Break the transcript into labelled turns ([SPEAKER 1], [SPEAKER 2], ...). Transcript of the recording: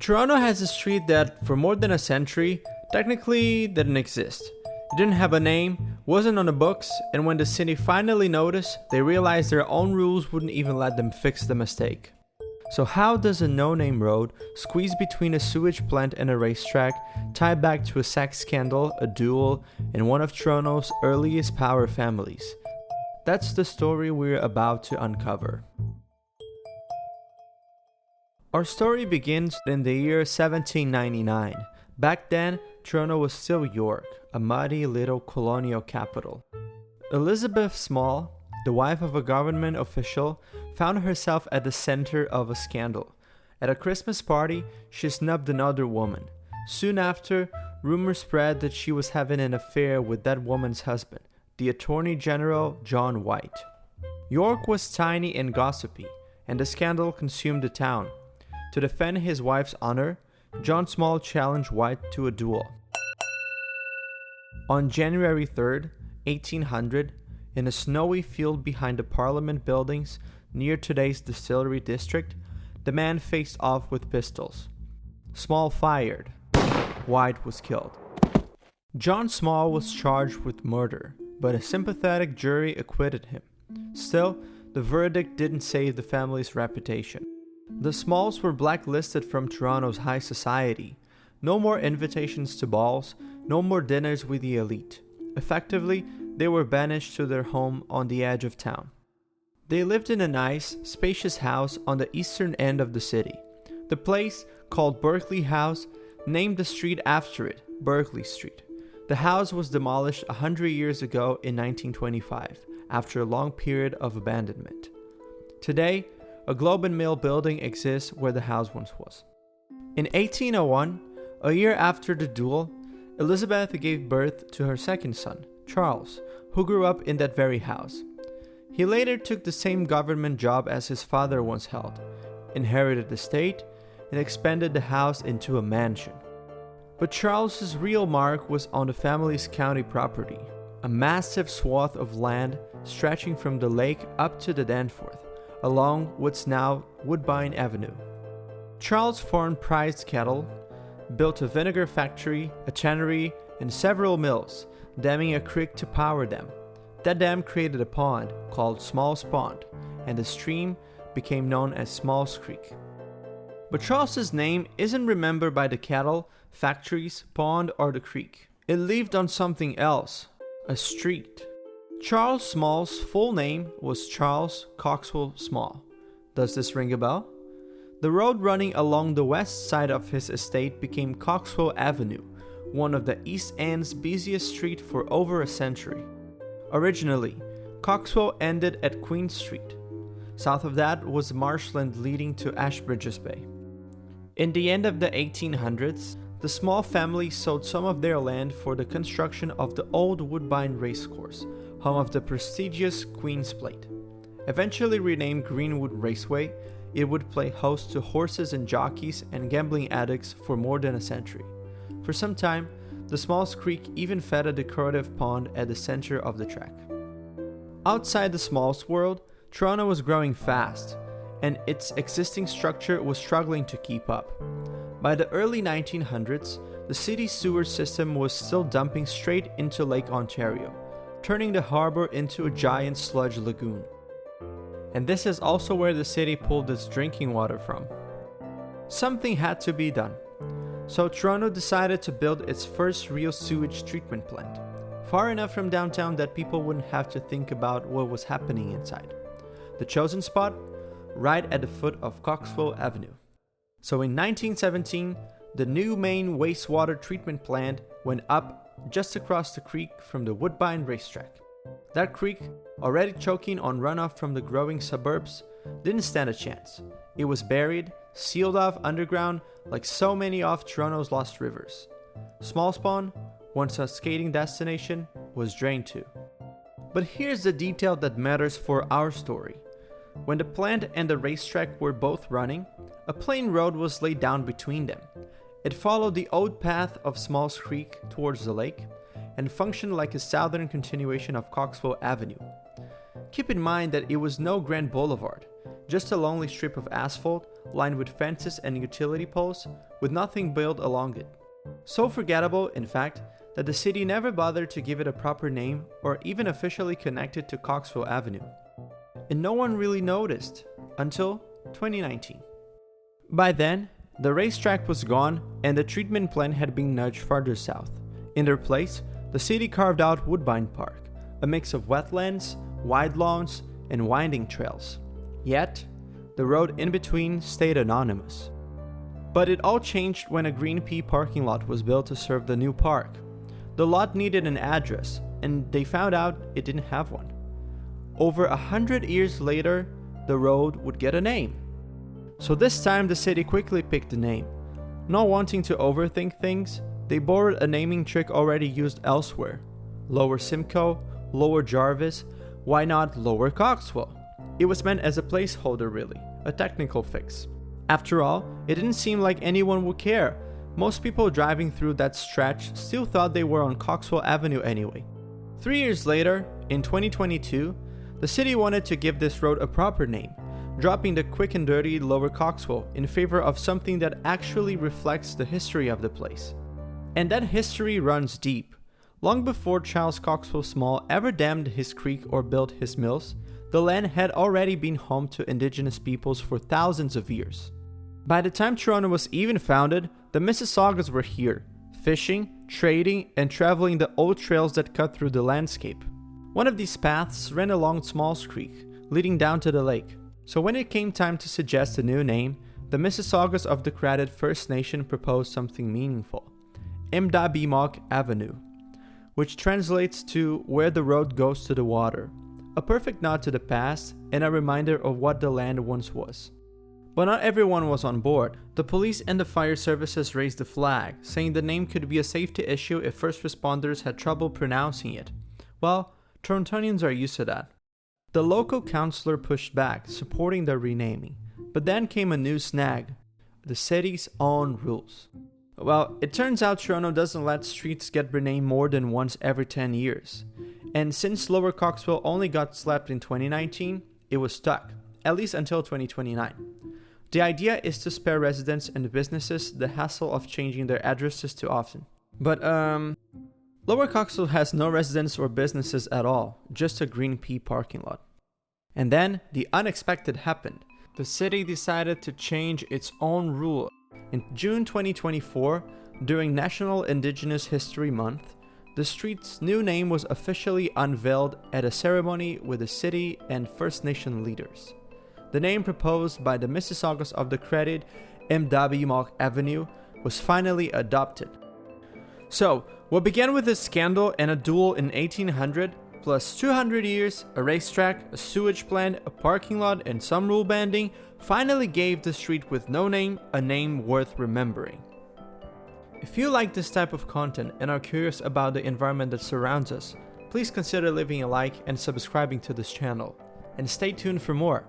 [SPEAKER 1] Toronto has a street that, for more than a century, technically didn't exist. It didn't have a name, wasn't on the books, and when the city finally noticed, they realized their own rules wouldn't even let them fix the mistake. So how does a no-name road, squeezed between a sewage plant and a racetrack, tie back to a sex scandal, a duel, and one of Toronto's earliest power families? That's the story we're about to uncover. Our story begins in the year 1799. Back then, Toronto was still York, a muddy little colonial capital. Elizabeth Small, the wife of a government official, found herself at the center of a scandal. At a Christmas party, she snubbed another woman. Soon after, rumors spread that she was having an affair with that woman's husband, the Attorney General John White. York was tiny and gossipy, and the scandal consumed the town. To defend his wife's honor, John Small challenged White to a duel. On January 3rd, 1800, in a snowy field behind the Parliament buildings near today's Distillery District, the man faced off with pistols. Small fired. White was killed. John Small was charged with murder, but a sympathetic jury acquitted him. Still, the verdict didn't save the family's reputation. The Smalls were blacklisted from Toronto's high society. No more invitations to balls, no more dinners with the elite. Effectively, they were banished to their home on the edge of town. They lived in a nice, spacious house on the eastern end of the city. The place, called Berkeley House, named the street after it, Berkeley Street. The house was demolished 100 years ago in 1925, after a long period of abandonment. Today, a Globe and Mail building exists where the house once was. In 1801, a year after the duel, Elizabeth gave birth to her second son, Charles, who grew up in that very house. He later took the same government job as his father once held, inherited the estate, and expanded the house into a mansion. But Charles's real mark was on the family's county property, a massive swath of land stretching from the lake up to the Danforth, along what's now Woodbine Avenue. Charles farmed prized cattle, built a vinegar factory, a tannery, and several mills, damming a creek to power them. That dam created a pond called Small's Pond, and the stream became known as Small's Creek. But Charles's name isn't remembered by the cattle, factories, pond, or the creek. It lived on something else, a street. Charles Small's full name was Charles Coxwell Small. Does this ring a bell? The road running along the west side of his estate became Coxwell Avenue, one of the East End's busiest streets for over a century. Originally, Coxwell ended at Queen Street. South of that was marshland leading to Ashbridge's Bay. In the end of the 1800s, the Small family sold some of their land for the construction of the old Woodbine Racecourse, home of the prestigious Queen's Plate. Eventually renamed Greenwood Raceway, it would play host to horses and jockeys and gambling addicts for more than a century. For some time, the Smalls Creek even fed a decorative pond at the center of the track. Outside the Smalls world, Toronto was growing fast, and its existing structure was struggling to keep up. By the early 1900s, the city's sewer system was still dumping straight into Lake Ontario, turning the harbor into a giant sludge lagoon. And this is also where the city pulled its drinking water from. Something had to be done. So Toronto decided to build its first real sewage treatment plant, far enough from downtown that people wouldn't have to think about what was happening inside. The chosen spot? Right at the foot of Coxwell Avenue. So in 1917, the new main wastewater treatment plant went up just across the creek from the Woodbine racetrack. That creek, already choking on runoff from the growing suburbs, didn't stand a chance. It was buried, sealed off underground like so many of Toronto's lost rivers. Smalls Pond, once a skating destination, was drained too. But here's the detail that matters for our story. When the plant and the racetrack were both running, a plain road was laid down between them. It followed the old path of Smalls Creek towards the lake and functioned like a southern continuation of Coxwell Avenue. Keep in mind that it was no grand boulevard. just a lonely strip of asphalt lined with fences and utility poles with nothing built along it. So forgettable, in fact, that the city never bothered to give it a proper name or even officially connect it to Coxwell Avenue. And no one really noticed until 2019. By then, the racetrack was gone and the treatment plant had been nudged farther south. In their place, the city carved out Woodbine Park, a mix of wetlands, wide lawns, and winding trails. Yet, the road in between stayed anonymous. But it all changed when a green pea parking lot was built to serve the new park. The lot needed an address, and they found out it didn't have one. Over 100 years later, the road would get a name. So this time the city quickly picked a name. Not wanting to overthink things, they borrowed a naming trick already used elsewhere. Lower Simcoe, Lower Jarvis, why not Lower Coxwell? It was meant as a placeholder really, a technical fix. After all, it didn't seem like anyone would care. Most people driving through that stretch still thought they were on Coxwell Avenue anyway. 3 years later, in 2022, the city wanted to give this road a proper name, dropping the quick and dirty Lower Coxwell in favor of something that actually reflects the history of the place. And that history runs deep. Long before Charles Coxwell Small ever dammed his creek or built his mills, the land had already been home to Indigenous peoples for thousands of years. By the time Toronto was even founded, the Mississaugas were here, fishing, trading, and traveling the old trails that cut through the landscape. One of these paths ran along Smalls Creek, leading down to the lake. So when it came time to suggest a new name, the Mississaugas of the Credit First Nation proposed something meaningful: Emdaabiimok Avenue, which translates to where the road goes to the water. A perfect nod to the past and a reminder of what the land once was. But not everyone was on board. The police and the fire services raised the flag, saying the name could be a safety issue if first responders had trouble pronouncing it. Well, Torontonians are used to that. The local councillor pushed back, supporting the renaming. But then came a new snag: the city's own rules. Well, it turns out Toronto doesn't let streets get renamed more than once every 10 years. And since Lower Coxwell only got slapped in 2019, it was stuck, at least until 2029. The idea is to spare residents and businesses the hassle of changing their addresses too often. But, Lower Coxwell has no residents or businesses at all, just a green pea parking lot. And then, the unexpected happened. The city decided to change its own rule. In June 2024, during National Indigenous History Month, the street's new name was officially unveiled at a ceremony with the city and First Nation leaders. The name proposed by the Mississaugas of the Credit, Emdaabiimok Avenue, was finally adopted. So, what began with a scandal and a duel in 1800, plus 200 years, a racetrack, a sewage plant, a parking lot, and some rule bending, finally gave the street with no name a name worth remembering. If you like this type of content and are curious about the environment that surrounds us, please consider leaving a like and subscribing to this channel. And stay tuned for more.